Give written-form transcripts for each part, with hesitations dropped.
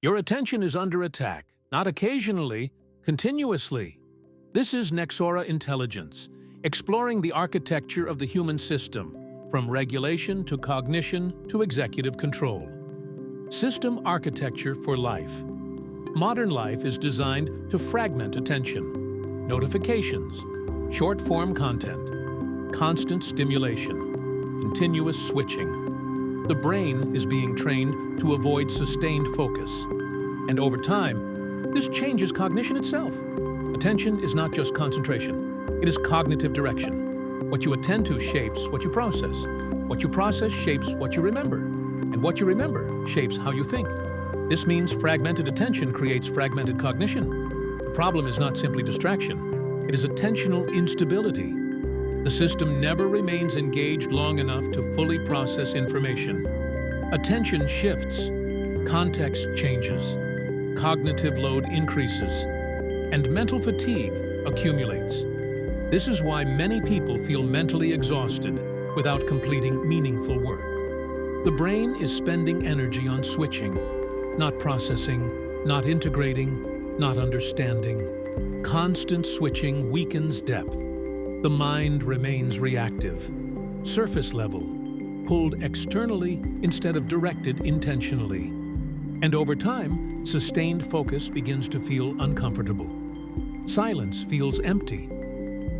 Your attention is under attack, not occasionally, continuously. This is Nexora Intelligence, exploring the architecture of the human system, from regulation to cognition to executive control. System architecture for life. Modern life is designed to fragment attention. Notifications, short-form content, constant stimulation, continuous switching. The brain is being trained to avoid sustained focus. And over time, this changes cognition itself. Attention is not just concentration, it is cognitive direction. What you attend to shapes what you process. What you process shapes what you remember. And what you remember shapes how you think. This means fragmented attention creates fragmented cognition. The problem is not simply distraction, it is attentional instability. The system never remains engaged long enough to fully process information. Attention shifts, context changes, cognitive load increases, and mental fatigue accumulates. This is why many people feel mentally exhausted without completing meaningful work. The brain is spending energy on switching, not processing, not integrating, not understanding. Constant switching weakens depth. The mind remains reactive, surface level, pulled externally instead of directed intentionally. And over time, sustained focus begins to feel uncomfortable. Silence feels empty.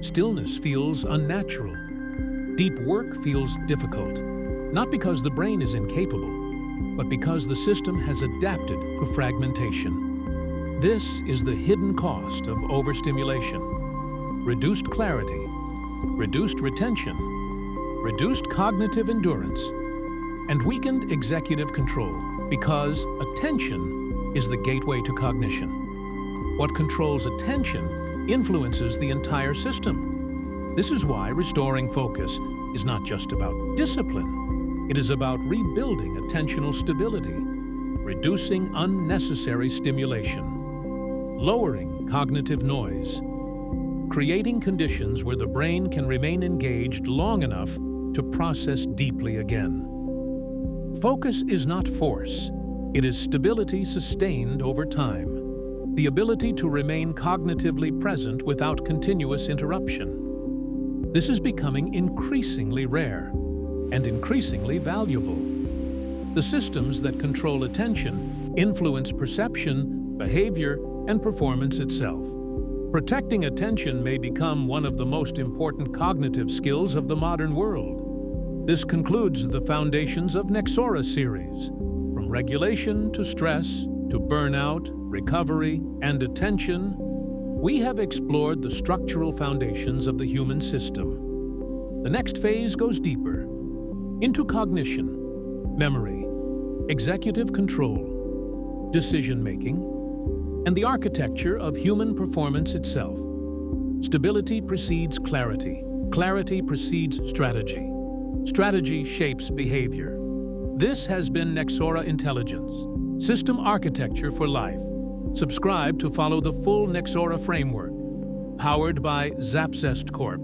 Stillness feels unnatural. Deep work feels difficult, not because the brain is incapable, but because the system has adapted to fragmentation. This is the hidden cost of overstimulation. Reduced clarity, reduced retention, reduced cognitive endurance, and weakened executive control, because attention is the gateway to cognition. What controls attention influences the entire system. This is why restoring focus is not just about discipline. It is about rebuilding attentional stability, reducing unnecessary stimulation, lowering cognitive noise, creating conditions where the brain can remain engaged long enough to process deeply again. Focus is not force, it is stability sustained over time, the ability to remain cognitively present without continuous interruption. This is becoming increasingly rare and increasingly valuable. The systems that control attention influence perception, behavior, and performance itself. Protecting attention may become one of the most important cognitive skills of the modern world. This concludes the Foundations of Nexora series. From regulation to stress, to burnout, recovery, and attention, we have explored the structural foundations of the human system. The next phase goes deeper, into cognition, memory, executive control, decision-making, and the architecture of human performance itself. Stability precedes clarity. Clarity precedes strategy. Strategy shapes behavior. This has been Nexora Intelligence, System Architecture for Life. Subscribe to follow the full Nexora framework, powered by Zapzest Corp.